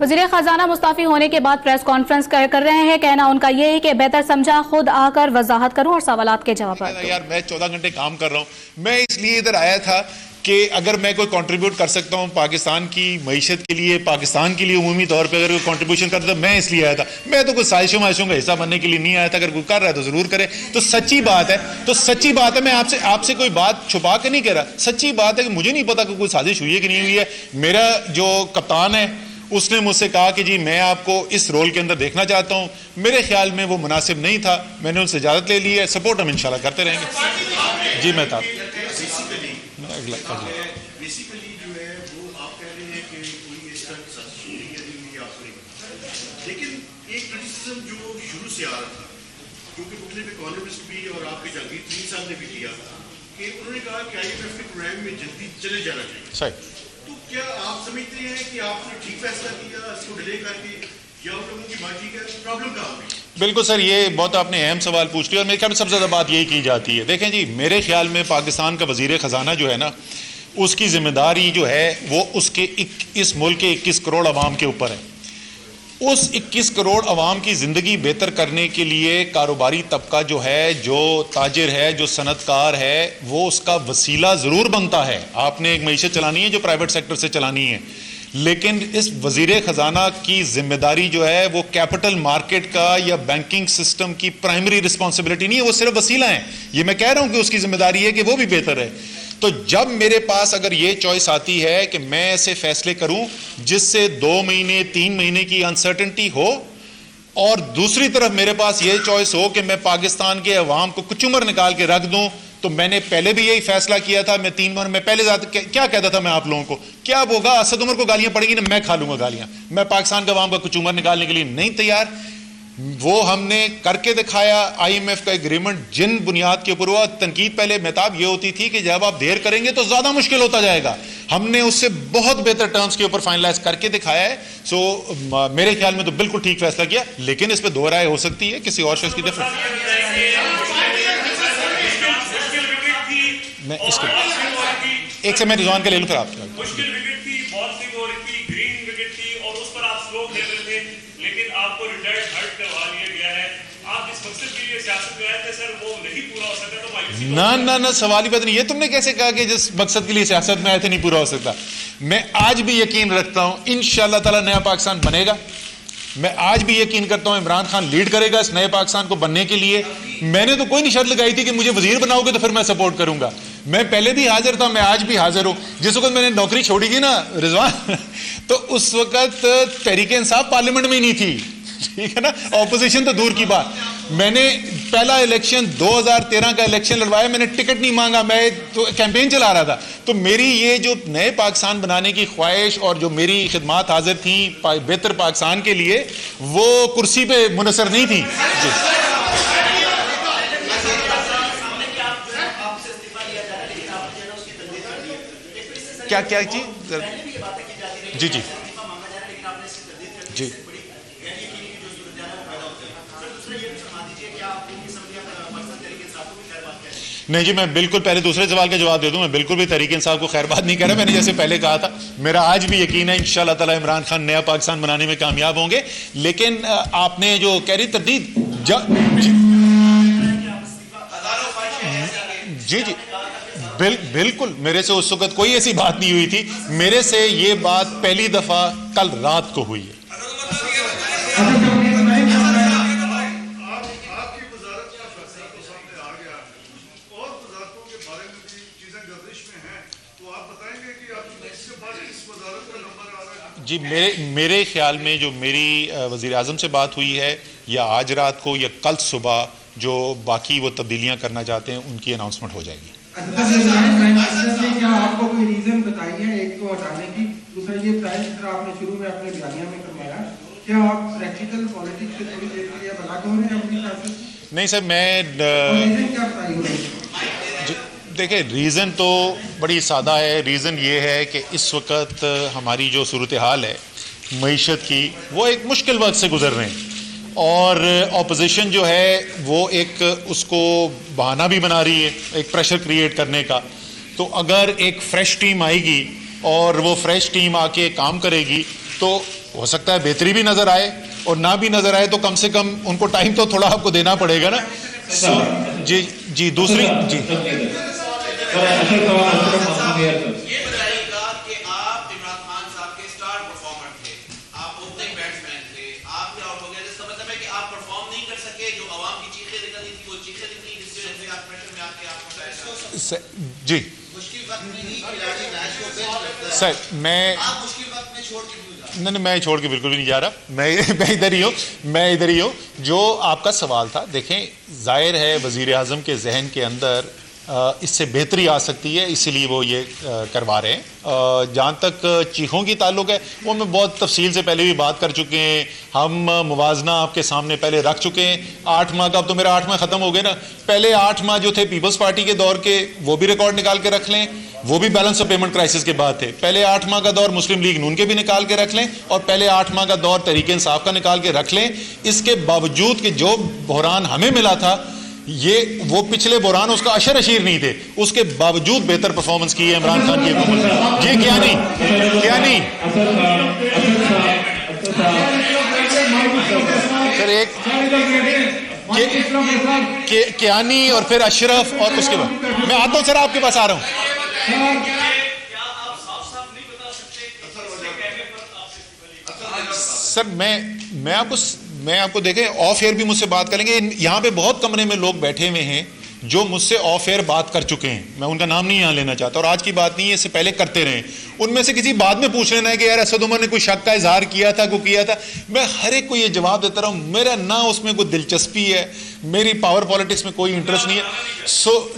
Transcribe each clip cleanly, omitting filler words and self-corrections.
वज़ीर खजाना मुस्ताफी होने के बाद प्रेस कॉन्फ्रेंस कर रहे हैं। कहना उनका ये है कि बेहतर समझा खुद आकर वजाहत करूं और सवालात के जवाब दूं। यार मैं 14 घंटे काम कर रहा हूं, मैं इसलिए इधर आया था कि अगर मैं कोई कंट्रीब्यूट कर सकता हूं पाकिस्तान की मईशत के लिए, पाकिस्तान के लिए उमूमी तौर पे अगर कोई कंट्रीब्यूशन करता तो मैं इसलिए आया था। मैं तो कोई साजिशों का हिस्सा बनने के लिए नहीं आया था। अगर कोई कर रहा है तो जरूर करे। तो सच्ची बात है, मैं आपसे कोई बात छुपा के नहीं कह रहा। सच्ची बात है कि मुझे नहीं पता कि कोई साजिश हुई है कि नहीं हुई है। मेरा जो कप्तान है उसने मुझसे कहा कि जी मैं आपको इस रोल के अंदर देखना चाहता हूं। मेरे ख्याल में वो मुनासिब नहीं था, मैंने उनसे इजाजत ले ली है। सपोर्ट हम इंशाल्लाह करते रहेंगे। जी मैं था बेसिकली जो है वो आप कह रहे हैं कि कोई इसका लेकिन एक क्रिटिसिज्म जो शुरू से आ रहा था, क्योंकि मुख्तलिफ इकोनॉमिस्ट भी और आपके जहांगीर तरीन साहब ने भी किया कि उन्होंने कहा कि IMF के प्रोग्राम में जल्दी चले जाना चाहिए। सही। तो क्या आप समझते हैं कि आपने ठीक फैसला किया, इसको डिले करके, या उन लोगों की बात ठीक है? प्रॉब्लम कहाँ हुई? बिल्कुल सर, ये बहुत आपने अहम सवाल पूछ लिया और मेरे ख्याल में सबसे ज़्यादा बात यही की जाती है। देखें जी, मेरे ख्याल में पाकिस्तान का वज़ीर ख़जाना जो है ना, उसकी जिम्मेदारी जो है वो उसके इस मुल्क के 21 करोड़ अवाम के ऊपर है। उस 21 करोड़ अवाम की ज़िंदगी बेहतर करने के लिए कारोबारी तबका जो है, जो ताजिर है, जो सनतकार है, वो उसका वसीला ज़रूर बनता है। आपने एक मईशत चलानी है जो प्राइवेट सेक्टर से चलानी है, लेकिन इस वज़ीर ख़जाना की जिम्मेदारी जो है वो कैपिटल मार्केट का या बैंकिंग सिस्टम की प्राइमरी रिस्पॉन्सिबिलिटी नहीं है, वो सिर्फ वसीला है। ये मैं कह रहा हूँ कि उसकी जिम्मेदारी है कि वो भी बेहतर है। तो जब मेरे पास अगर ये चॉइस आती है कि मैं ऐसे फैसले करूं जिससे 2 महीने 3 महीने की अनसर्टेनिटी हो, और दूसरी तरफ मेरे पास ये चॉइस हो कि मैं पाकिस्तान के अवाम को कुचुमर निकाल के रख दूं, तो मैंने पहले भी यही फैसला किया था। मैं 3 बार मैं पहले क्या कहता था मैं आप लोगों को, क्या होगा असद उमर को गालियां पड़ेंगी ना मैं खा लूंगा गालियां। मैं पाकिस्तान के अवाम का कुचुमर निकालने के लिए नहीं तैयार। वो हमने करके दिखाया। IMF का एग्रीमेंट जिन बुनियाद के ऊपर हुआ, तनकीद पहले मेहताब ये होती थी कि जब आप देर करेंगे तो ज्यादा मुश्किल होता जाएगा। हमने उससे बहुत बेहतर टर्म्स के ऊपर फाइनलाइज करके दिखाया है। सो मेरे ख्याल में तो बिल्कुल ठीक फैसला किया, लेकिन इस पर दो राय हो सकती है किसी और शख्स की डिफरेंस। मैं इसके एक से मैं रिजवान का ले लूँ फिर आप। ना सवाल ही बात नहीं। ये तुमने कैसे कहा कि जिस मकसद के लिए सियासत में आए थे नहीं पूरा हो सकता? मैं आज भी यकीन रखता हूं इंशाअल्लाह ताला नया पाकिस्तान बनेगा। मैं आज भी यकीन करता हूं इमरान खान लीड करेगा इस नए पाकिस्तान को बनने के लिए। मैंने तो कोई नहीं शर्त लगाई थी कि मुझे वजीर बनाओगे तो फिर मैं सपोर्ट करूंगा। मैं पहले भी हाजिर था, मैं आज भी हाजिर हूं। जिस वक्त मैंने नौकरी छोड़ी थी ना रिजवान, तो उस वक्त तहरीके इंसाफ पार्लियामेंट में ही नहीं थी, ठीक है ना, ऑपोजिशन तो दूर की बात। मैंने पहला इलेक्शन 2013 का इलेक्शन लड़वाया, मैंने टिकट नहीं मांगा, मैं तो कैंपेन चला रहा था। तो मेरी ये जो नए पाकिस्तान बनाने की ख्वाहिश और जो मेरी खिदमात हाजिर थी बेहतर पाकिस्तान के लिए, वो कुर्सी पे मुनसर नहीं थी। क्या क्या चीज? जी जी जी नहीं जी, मैं बिल्कुल पहले दूसरे सवाल का जवाब दे दूं। मैं बिल्कुल भी तहरीक इंसाफ को खैरबाद नहीं कर रहा। मैंने जैसे पहले कहा था, मेरा आज भी यकीन है इंशाअल्लाह ताला इमरान खान नया पाकिस्तान बनाने में कामयाब होंगे। लेकिन आपने जो कह रही तरदीद जी जी बिल्कुल, मेरे से उस वक्त कोई ऐसी बात नहीं हुई थी। मेरे से ये बात पहली दफा कल रात को हुई है। जी मेरे ख्याल में जो मेरी वज़ीर आज़म से बात हुई है, या आज रात को या कल सुबह जो बाकी वो तब्दीलियां करना चाहते हैं उनकी अनाउंसमेंट हो जाएगी। क्या आपको कोई रीजन बताई है एक को हटाने की? दूसरा ये प्राइम आपने शुरू में अपने बयानिया में करवाया, क्या आप प्रैक्टिकल पॉलिटिक्स से थोड़ी देर के लिए बना हो रहे हैं अपनी सियासत? नहीं सर, मैं देखिए रीज़न तो बड़ी सादा है। रीज़न ये है कि इस वक्त हमारी जो सूरत हाल है मईशत की, वो एक मुश्किल वक्त से गुजर रहे हैं, और अपोजिशन जो है वो एक उसको बहाना भी बना रही है एक प्रेशर क्रिएट करने का। तो अगर एक फ्रेश टीम आएगी और वो फ्रेश टीम आके काम करेगी तो हो सकता है बेहतरी भी नजर आए और ना भी नजर आए, तो कम से कम उनको टाइम तो थोड़ा आपको देना पड़ेगा ना। जी जी, दूसरी जी जी सर, मैं नहीं, मैं छोड़ के बिल्कुल भी नहीं जा रहा। मैं इधर ही हूँ। जो आपका सवाल था, देखें, जाहिर है वजीर आज़म के जहन के अंदर इससे बेहतरी आ सकती है, इसीलिए वो ये करवा रहे हैं। जहाँ तक चीखों की ताल्लुक है, वो मैं बहुत तफसील से पहले भी बात कर चुके हैं। हम मुवाजना आपके सामने पहले रख चुके हैं। 8 माह का, अब तो मेरा 8 माह ख़त्म हो गया ना, पहले 8 माह जो थे पीपल्स पार्टी के दौर के, वो भी रिकॉर्ड निकाल के रख लें। वो भी बैलेंस ऑफ पेमेंट क्राइसिस के बाद थे। पहले 8 माह का दौर मुस्लिम लीग नून के भी निकाल के रख लें, और पहले 8 माह का दौर तहरीक इंसाफ का निकाल के रख लें। इसके बावजूद कि जो बहरान हमें मिला था, ये वो पिछले बहरान उसका अशर अशीर नहीं थे, उसके बावजूद बेहतर परफॉर्मेंस की है इमरान खान की हुकूमत ने। जी, क्या नहीं सर, एक कियानी और फिर अशरफ, और उसके बाद मैं आता हूं सर, आपके पास आ रहा हूं। सर मैं आपको देखें, ऑफ एयर भी मुझसे बात करेंगे। यहाँ पे बहुत कमरे में लोग बैठे हुए हैं जो मुझसे ऑफ एयर बात कर चुके हैं, मैं उनका नाम नहीं यहाँ लेना चाहता, और आज की बात नहीं है, इससे पहले करते रहे। उनमें से किसी बाद में पूछ लेना है कि यार असद उमर ने कोई शक का इजहार किया था, को किया था, मैं हर एक को ये जवाब देता रहा हूँ। मेरा ना उसमें कोई दिलचस्पी है, मेरी पावर पॉलिटिक्स में कोई इंटरेस्ट नहीं है।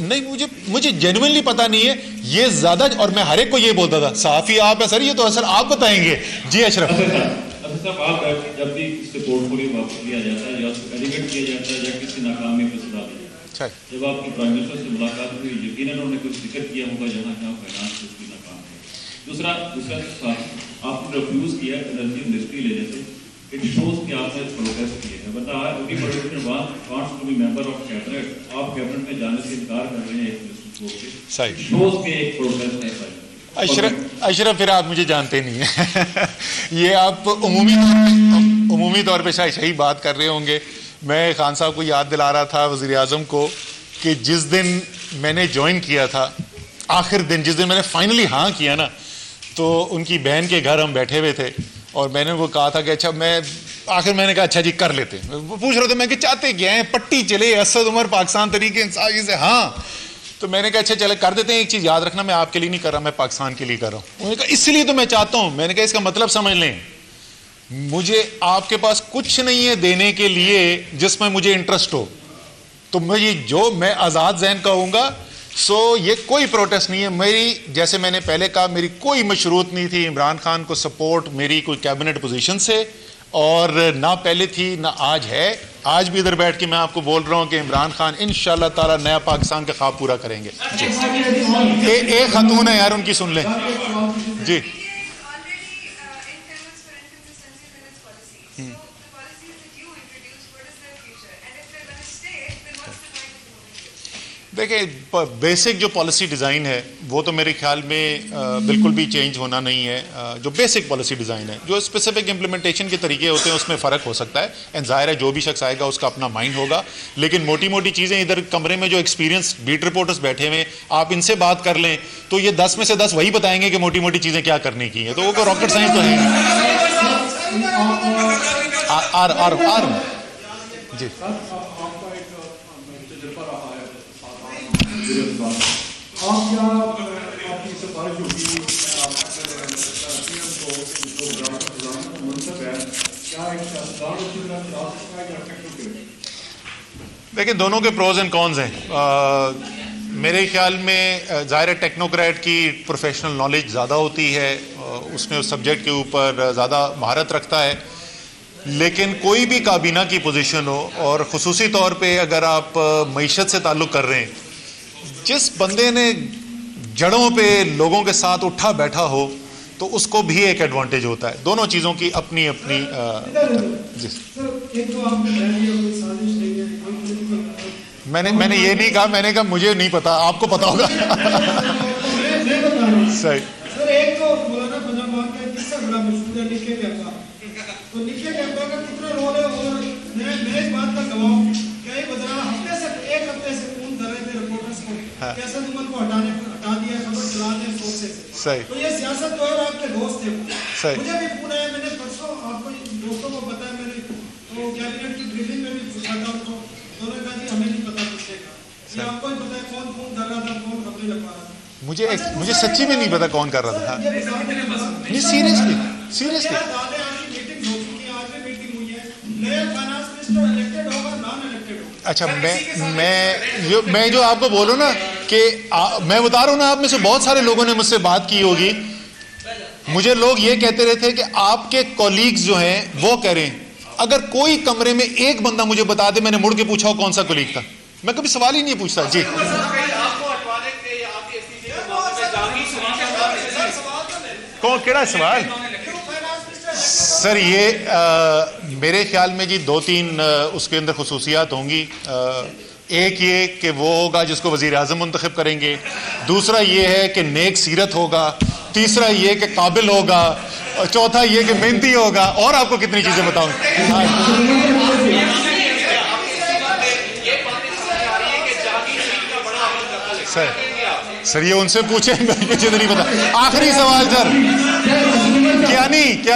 नहीं, मुझे जेन्युइनली पता नहीं है ये ज्यादा, और मैं हर एक को ये बोलता था, साफी आप है सर, ये तो सर आप बताएंगे। जी अशरफ साहब, आप जब भी इससे पोर्टफोलियो वापस लिया जाता है या उसको एलिगेट किया जाता है या किसी नाकामी पर सजा दिया जाता है, जब आपकी प्राइम मिनिस्टर से मुलाकात हुई, यकीनन उन्होंने कुछ जिक्र किया होगा जहाँ जहाँ फाइनेंस उसकी नाकाम है। दूसरा आपने रिफ्यूज किया एनर्जी मिनिस्ट्री लेने से, इट शोज कि आपने प्रोटेस्ट किए हैं, वरना every politician wants to be member of cabinet, आप कैबिनेट में जाने से इनकार कर रहे हैं एक मिनिस्टर छोड़ के, शोज के एक प्रोटेस्ट है। अशरफ, फिर आप मुझे जानते नहीं है ये आप उमूमी तौर पे शायद सही बात कर रहे होंगे। मैं खान साहब को याद दिला रहा था, वज़ीर आज़म को, कि जिस दिन मैंने ज्वाइन किया था, आखिर दिन जिस दिन मैंने फाइनली हाँ किया ना, तो उनकी बहन के घर हम बैठे हुए थे और मैंने वो कहा था कि अच्छा, मैंने कहा अच्छा जी कर लेते। वो पूछ रहे थे मैं कि चाहते क्या हैं, पट्टी चले, असद उमर पाकिस्तान तरीके इंसाफ से, हाँ। तो मैंने कहा अच्छा चले कर देते हैं। एक चीज़ याद रखना, मैं आपके लिए नहीं कर रहा, मैं पाकिस्तान के लिए कर रहा हूँ। उन्होंने कहा इसलिए तो मैं चाहता हूँ। मैंने कहा इसका मतलब समझ लें, मुझे आपके पास कुछ नहीं है देने के लिए जिसमें मुझे इंटरेस्ट हो, तो मैं आज़ाद ज़हन कहूँगा। सो ये कोई प्रोटेस्ट नहीं है मेरी, जैसे मैंने पहले कहा, मेरी कोई मशरूत नहीं थी इमरान खान को सपोर्ट मेरी कोई कैबिनेट पोजीशन से, और ना पहले थी ना आज है। आज भी इधर बैठ के मैं आपको बोल रहा हूँ कि इमरान खान इंशाल्लाह ताला नया पाकिस्तान का ख्वाब पूरा करेंगे। एक खातून है यार, उनकी सुन लें जी। देखिए, बेसिक जो पॉलिसी डिज़ाइन है वो तो मेरे ख्याल में बिल्कुल भी चेंज होना नहीं है। जो बेसिक पॉलिसी डिज़ाइन है, जो स्पेसिफिक इम्प्लीमेंटेशन के तरीके होते हैं उसमें फ़र्क हो सकता है, एंड ज़ाहिर है जो भी शख्स आएगा उसका अपना माइंड होगा। लेकिन मोटी मोटी चीज़ें, इधर कमरे में जो एक्सपीरियंस बीट रिपोर्टर्स बैठे हुए, आप इनसे बात कर लें तो ये 10 में से 10 वही बताएंगे कि मोटी मोटी चीज़ें क्या करने की है। तो वो रॉकेट साइंस तो है जी। आप क्या आपकी सिफारिश होगी मनसब है, क्या एक साधारण अच्छी तरह चला सकता है या टेक्नोक्रेट? देखिए, दोनों के प्रोज एंड कॉन्स हैं। मेरे ख्याल में ज़ाहिर है टेक्नोक्रेट की प्रोफेशनल नॉलेज ज़्यादा होती है, उसमें उस सब्जेक्ट के ऊपर ज़्यादा महारत रखता है। लेकिन कोई भी काबीना की पोजीशन हो, और ख़ुसूसी तौर पे अगर आप मईशत से ताल्लुक़ कर रहे हैं, जिस बंदे ने जड़ों पे लोगों के साथ उठा बैठा हो, तो उसको भी एक एडवांटेज होता है। दोनों चीज़ों की अपनी अपनी जी। मैंने ये नहीं कहा, मैंने कहा मुझे नहीं पता, आपको पता होगा सही। सर, एक तो मौलाना फजल का किस्सा बड़ा मशहूर है, लिखे गया था तो निकी मेंबर का कितना रोल है। और मैं इस बात का गवाह हूँ कि एक हफ्ते से फोन कर रहे थे रिपोर्टर्स को कि असद उमर को हटा दिया, खबर चला दें सोचे से। सही। तो ये सियासत तो है, आपके दोस्त थे। सही। मुझे भी फोन आया, मैंने परसों आपको दोस्तों को बताया, मैंने तो कैबिनेट की ब्रीफिंग में भी पूछा था उनको, उन्होंने कहा जी हमें नहीं पता पूछने का, ये आपको ही पता है कौन फोन कर रहा था, कौन खबरें लगवा रहा था। मुझे सच्ची में नहीं पता कौन कर रहा था। नहीं, सीरियसली अच्छा, मैं जो आपको बोलूं ना कि मैं बता रहा हूं ना, आप में से बहुत सारे लोगों ने मुझसे बात की होगी। मुझे लोग ये कहते रहते हैं कि आपके कॉलीग्स जो हैं वो कह रहे हैं, अगर कोई कमरे में एक बंदा मुझे बता दे, मैंने मुड़ के पूछा हो कौन सा कॉलीग था, मैं कभी सवाल ही नहीं पूछता। जी कौन, केड़ा सवाल सर? ये मेरे ख्याल में जी 2-3 उसके अंदर खुसूसियात होंगी। एक ये कि वो होगा जिसको वजीर आज़म मुंतखब करेंगे, दूसरा ये है कि नेक सीरत होगा, तीसरा ये कि काबिल होगा, और चौथा ये कि मेहनती होगा। और आपको कितनी चीजें बताऊं? सर ये उनसे पूछे, मुझे तो नहीं पता। आखिरी सवाल सर, क्या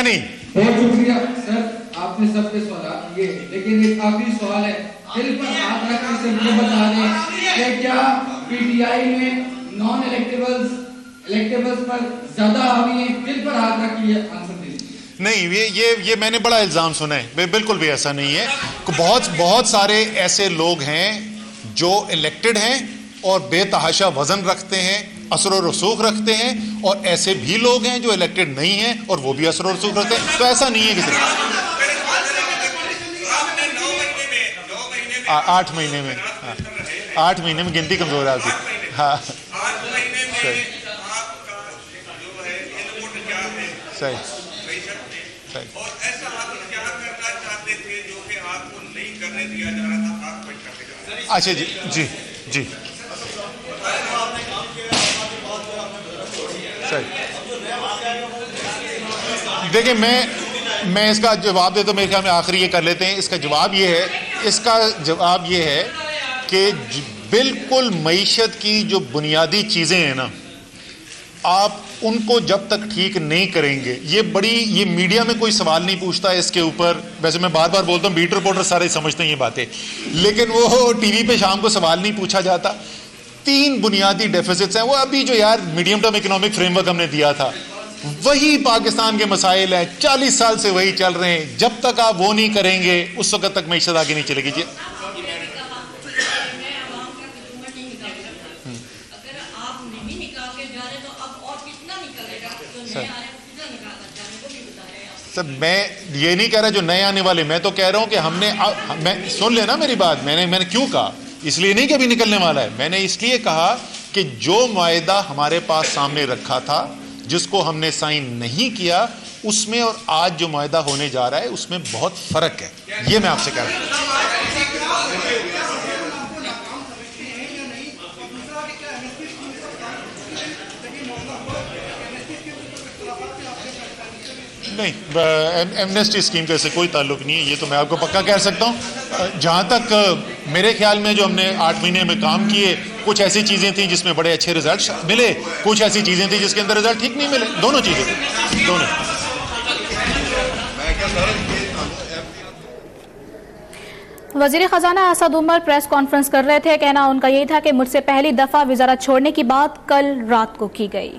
नहीं बहुत शुक्रिया सर, आपने सबके सवाल किए, लेकिन एक आखिरी सवाल है, दिल पर हाथ रखकर से मुझे बता दें कि क्या पीटीआई में नॉन इलेक्टेबल्स पर ज्यादा हावी है? दिल पर हाथ रखिए, आंसर दीजिए। नहीं, ये मैंने बड़ा इल्जाम सुना है, बिल्कुल भी ऐसा नहीं है। बहुत सारे ऐसे लोग हैं जो इलेक्टेड हैं और बेतहाशा वजन रखते हैं, असर और रसूख रखते हैं, और ऐसे भी लोग हैं जो इलेक्टेड नहीं हैं और वो भी असर और रसूख रखते हैं। तो ऐसा नहीं है किसी 8 महीने में 8 महीने में गिनती कमजोर है आपकी। हाँ सही। अच्छा जी सही। देखिए मैं इसका जवाब देता हूं, मेरे ख्याल में आखिरी ये कर लेते हैं। इसका जवाब ये है कि बिल्कुल मईशत की जो बुनियादी चीजें हैं ना, आप उनको जब तक ठीक नहीं करेंगे, ये मीडिया में कोई सवाल नहीं पूछता है इसके ऊपर। वैसे मैं बार बार बोलता हूँ, बीट रिपोर्टर सारे समझते हैं ये बातें, लेकिन वो टीवी पे शाम को सवाल नहीं पूछा जाता। 3 बुनियादी डेफिसिट्स हैं, वो अभी जो यार मीडियम टर्म इकोनॉमिक फ्रेमवर्क हमने दिया था, वही पाकिस्तान के मसाइल हैं, 40 साल से वही चल रहे हैं। जब तक आप वो नहीं करेंगे उस वक्त तक मईशत आगे नहीं चलेगी। जी सर, मैं ये नहीं कह रहा जो नए आने वाले, मैं तो कह रहा हूं कि मैं सुन लेना मेरी बात। मैंने क्यों कहा, इसलिए नहीं कि अभी निकलने वाला है, मैंने इसलिए कहा कि जो मुआहदा हमारे पास सामने रखा था, जिसको हमने साइन नहीं किया, उसमें और आज जो मुआहदा होने जा रहा है उसमें बहुत फर्क है। ये मैं आपसे कह रहा हूं। नहीं, एमनेस्टी स्कीम का इससे कोई ताल्लुक नहीं है, ये तो मैं आपको पक्का कह सकता हूँ। जहाँ तक मेरे ख्याल में जो हमने 8 महीने में काम किए, कुछ ऐसी चीज़ें थी जिसमें बड़े अच्छे रिजल्ट मिले, कुछ ऐसी चीज़ें थी जिसके अंदर रिजल्ट ठीक नहीं मिले। दोनों चीज़ें थी, दोनों। वजीर खजाना असद उमर प्रेस कॉन्फ्रेंस कर रहे थे। कहना उनका यही था कि मुझसे पहली दफा वजारत छोड़ने की बात कल रात को की गई।